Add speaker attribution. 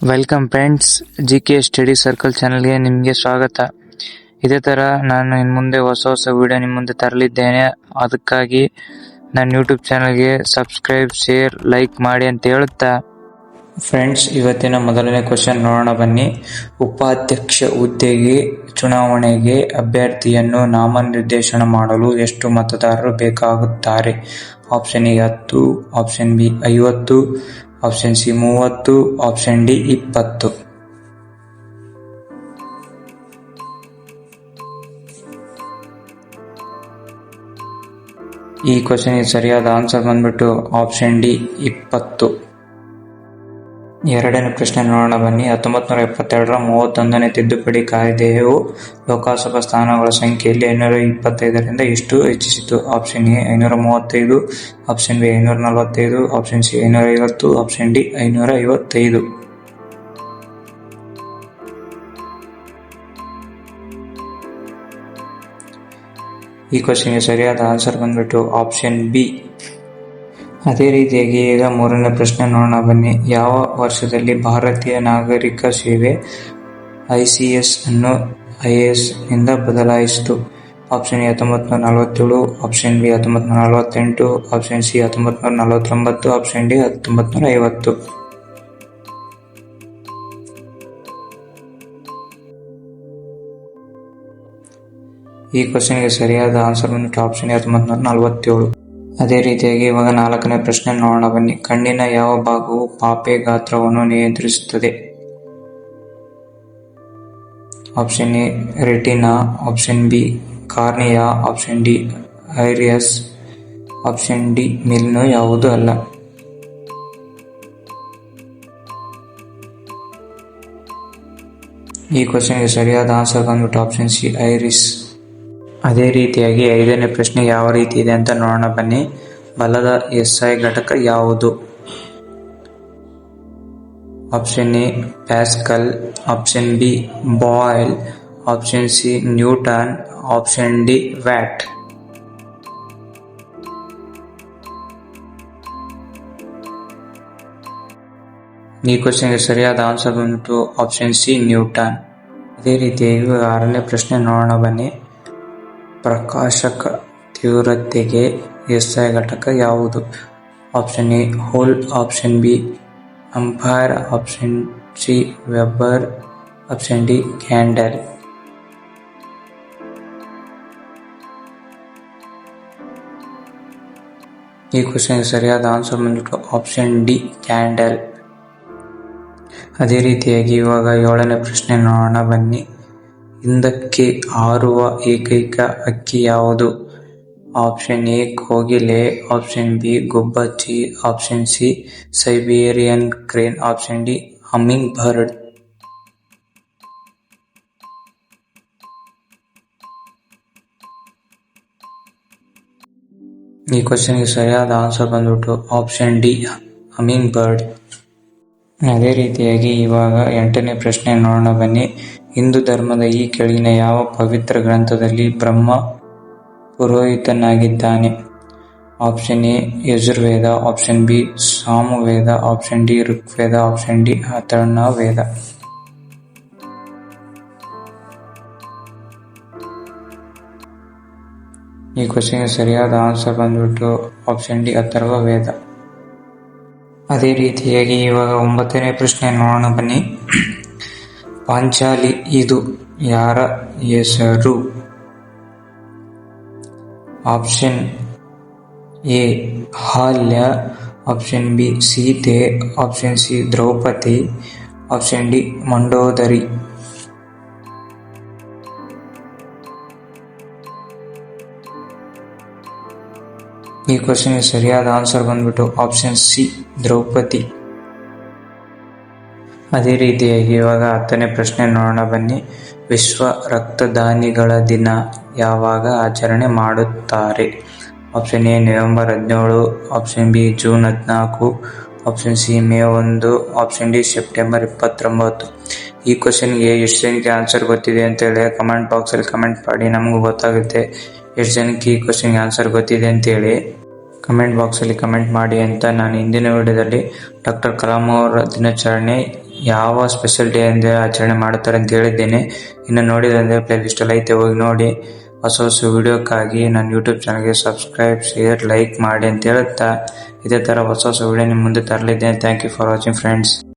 Speaker 1: Welcome friends, GK study circle ಚಾನಲ್ಗೆ ನಿಮಗೆ ಸ್ವಾಗತ. ಇದೇ ಥರ ನಾನು ಇನ್ನು ಮುಂದೆ ಹೊಸ ವಿಡಿಯೋ ನಿಮ್ಮ ಮುಂದೆ ತರಲಿದ್ದೇನೆ. ಅದಕ್ಕಾಗಿ ನನ್ನ ಯೂಟ್ಯೂಬ್ ಚಾನಲ್ಗೆ ಸಬ್ಸ್ಕ್ರೈಬ್, ಶೇರ್, ಲೈಕ್ ಮಾಡಿ ಅಂತ ಹೇಳುತ್ತಾ ಫ್ರೆಂಡ್ಸ್, ಇವತ್ತಿನ ಮೊದಲನೇ ಕ್ವಶನ್ ನೋಡೋಣ ಬನ್ನಿ. ಉಪಾಧ್ಯಕ್ಷ ಹುದ್ದೆಗೆ ಚುನಾವಣೆಗೆ ಅಭ್ಯರ್ಥಿಯನ್ನು ನಾಮನಿರ್ದೇಶನ ಮಾಡಲು ಎಷ್ಟು ಮತದಾರರು ಬೇಕಾಗುತ್ತಾರೆ? Option A 10, option B 50, option C 30, option D 20. ಈ ಕ್ವಶನ್ಗೆ ಸರಿಯಾದ ಆನ್ಸರ್ ಬಂದ್ಬಿಟ್ಟು ಆಪ್ಷನ್ ಡಿ 20. ಎರಡನೇ ಪ್ರಶ್ನೆ ನೋಡೋಣ ಬನ್ನಿ. 1972ರ 31ನೇ ತಿದ್ದುಪಡಿ ಕಾಯ್ದೆಯು ಲೋಕಸಭಾ ಸ್ಥಾನಗಳ ಸಂಖ್ಯೆಯಲ್ಲಿ 525ರಿಂದ ಎಷ್ಟು ಹೆಚ್ಚಿಸಿತು? Option A 535, option B 545, option C 550, option D 555. ಈ ಕ್ವಶನ್ಗೆ ಸರಿಯಾದ ಆನ್ಸರ್ ಬಂದ್ಬಿಟ್ಟು ಆಪ್ಷನ್ ಬಿ. ಅದೇ ರೀತಿಯಾಗಿ ಈಗ ಮೂರನೇ ಪ್ರಶ್ನೆ ನೋಡೋಣ ಬನ್ನಿ. ಯಾವ ವರ್ಷದಲ್ಲಿ ಭಾರತೀಯ ನಾಗರಿಕ ಸೇವೆ ICS ಅನ್ನು IAS ನಿಂದ ಬದಲಾಯಿಸಿತು? Option A 1947, option B 1948, option C 1949, option D 1950. ಈ ಕ್ವಶನ್ಗೆ ಸರಿಯಾದ ಆನ್ಸರ್ ಬಂದ್ಬಿಟ್ಟು ಆಪ್ಷನ್ ಎ 1947. ಅದೇ ರೀತಿಯಾಗಿ ಇವಾಗ ನಾಲ್ಕನೇ ಪ್ರಶ್ನೆ ನೋಡೋಣ ಬನ್ನಿ. ಕಣ್ಣಿನ ಯಾವ ಭಾಗವು ಪಾಪೆ ಗಾತ್ರವನ್ನು ನಿಯಂತ್ರಿಸುತ್ತದೆ? Option A retina, option B cornea, option D iris, option D ಮೇಲಿನ ಯಾವುದೂ ಅಲ್ಲ. ಈ ಕ್ವಶನ್ಗೆ ಸರಿಯಾದ ಆನ್ಸರ್ ಬಂದ್ಬಿಟ್ಟು ಆಪ್ಷನ್ ಸಿ ಐರಿಸ್. ಅದೇ ರೀತಿಯಾಗಿ ಐದನೇ ಪ್ರಶ್ನೆ ಯಾವ ರೀತಿ ಇದೆ ಅಂತ ನೋಡೋಣ ಬನ್ನಿ. ಬಲದ SI ಘಟಕ ಯಾವುದು? Option A pascal, option B boil, option C Newton, option D watt. ಈ ಕ್ವಶನ್ಗೆ ಸರಿಯಾದ ಆನ್ಸರ್ ಬಂದ್ಬಿಟ್ಟು ಆಪ್ಷನ್ ಸಿ ನ್ಯೂಟನ್. ಅದೇ ರೀತಿಯಾಗಿ ಆರನೇ ಪ್ರಶ್ನೆ ನೋಡೋಣ ಬನ್ನಿ. ಪ್ರಕಾಶಕ ತೀವ್ರತೆಗೆ SI ಘಟಕ ಯಾವುದು? Option A hole, option B ampere, option C weber, option D candle. ಈ ಕ್ವಶನ್ಗೆ ಸರಿಯಾದ ಆನ್ಸರ್ ಬಂದ್ಬಿಟ್ಟು ಆಪ್ಷನ್ ಡಿ ಕ್ಯಾಂಡಲ್. ಅದೇ ರೀತಿಯಾಗಿ ಇವಾಗ ಏಳನೇ ಪ್ರಶ್ನೆ ನೋಡೋಣ ಬನ್ನಿ. ಹಿಂದಕ್ಕೆ ಹಾರುವ ಏಕೈಕ ಹಕ್ಕಿ ಯಾವುದು? ಆಪ್ಷನ್ ಎ ಕೋಗಿಲೆ, ಆಪ್ಷನ್ ಬಿ ಗುಬ್ಬಚ್ಚಿ, option C Siberian crane, option D hummingbird. ಈ ಕ್ವಶನ್ಗೆ ಸರಿಯಾದ ಆನ್ಸರ್ ಬಂದ್ಬಿಟ್ಟು ಆಪ್ಷನ್ ಡಿ ಹಮ್ಮಿಂಗ್ ಬರ್ಡ್. ಅದೇ ರೀತಿಯಾಗಿ ಇವಾಗ ಎಂಟನೇ ಪ್ರಶ್ನೆ ನೋಡೋಣ ಬನ್ನಿ. ಹಿಂದೂ ಧರ್ಮದ ಈ ಕೆಳಗಿನ ಯಾವ ಪವಿತ್ರ ಗ್ರಂಥದಲ್ಲಿ ಬ್ರಹ್ಮ ಪುರೋಹಿತನಾಗಿದ್ದಾನೆ? Option A Yajurveda, option B Samaveda, option D Rigveda, option D Atharvaveda. ಈ ಕ್ವಶನ್ಗೆ ಸರಿಯಾದ ಆನ್ಸರ್ ಬಂದ್ಬಿಟ್ಟು ಆಪ್ಷನ್ ಡಿ ಅಥರ್ವವೇದ. ಅದೇ ರೀತಿಯಾಗಿ ಇವಾಗ ಒಂಬತ್ತನೇ ಪ್ರಶ್ನೆ ನೋಡೋಣ ಬನ್ನಿ. ಪಾಂಚಾಲಿ ಇದು ಯಾರ ಹೆಸರು? Option A Ahalya, option B Sita, option C Draupadi, option D Mandodari. ಈ ಕ್ವಶನ್ಗೆ ಸರಿಯಾದ ಆನ್ಸರ್ ಬಂದ್ಬಿಟ್ಟು ಆಪ್ಷನ್ ಸಿ ದ್ರೌಪದಿ. ಅದೇ ರೀತಿಯಾಗಿ ಇವಾಗ ಹತ್ತನೇ ಪ್ರಶ್ನೆ ನೋಡೋಣ ಬನ್ನಿ. ವಿಶ್ವ ರಕ್ತದಾನಿಗಳ ದಿನ ಯಾವಾಗ ಆಚರಣೆ ಮಾಡುತ್ತಾರೆ? Option A November 17, option B June 14, option C May 1, option D September 29. ಈ ಕ್ವಶನ್ಗೆ ಎಷ್ಟು ಜನಕ್ಕೆ ಆನ್ಸರ್ ಗೊತ್ತಿದೆ ಅಂತೇಳಿ ಕಮೆಂಟ್ ಬಾಕ್ಸಲ್ಲಿ ಕಮೆಂಟ್ ಮಾಡಿ. ನಮಗೂ ಗೊತ್ತಾಗುತ್ತೆ ಎಷ್ಟು ಜನಕ್ಕೆ ಈ ಕ್ವಶನ್ಗೆ ಆನ್ಸರ್ ಗೊತ್ತಿದೆ ಅಂತೇಳಿ. ಕಮೆಂಟ್ ಬಾಕ್ಸಲ್ಲಿ ಕಮೆಂಟ್ ಮಾಡಿ ಅಂತ ನಾನು ಹಿಂದಿನ ವಿಡಿಯೋದಲ್ಲಿ ಡಾಕ್ಟರ್ ಕಲಾಂ ಅವರ ದಿನಾಚರಣೆ ಯಾವ ಸ್ಪೆಷಲ್ ಡೇ ಅಂದರೆ ಆಚರಣೆ ಮಾಡುತ್ತಾರೆ ಅಂತ ಹೇಳಿದ್ದೇನೆ. ಇನ್ನು ನೋಡಿದ್ರೆ ಪ್ಲೇ ಲಿಸ್ಟಲ್ಲಿ ಐತೆ, ಹೋಗಿ ನೋಡಿ. ಹೊಸ ಹೊಸ ವಿಡಿಯೋಕ್ಕಾಗಿ ನನ್ನ ಯೂಟ್ಯೂಬ್ ಚಾನಲ್ಗೆ ಸಬ್ಸ್ಕ್ರೈಬ್, ಶೇರ್, ಲೈಕ್ ಮಾಡಿ ಅಂತ ಹೇಳುತ್ತಾ ಇದೇ ಥರ ಹೊಸ ಹೊಸ ವಿಡಿಯೋ ನಿಮ್ಮ ಮುಂದೆ ತರಲಿದ್ದೇನೆ. Thank you for watching friends.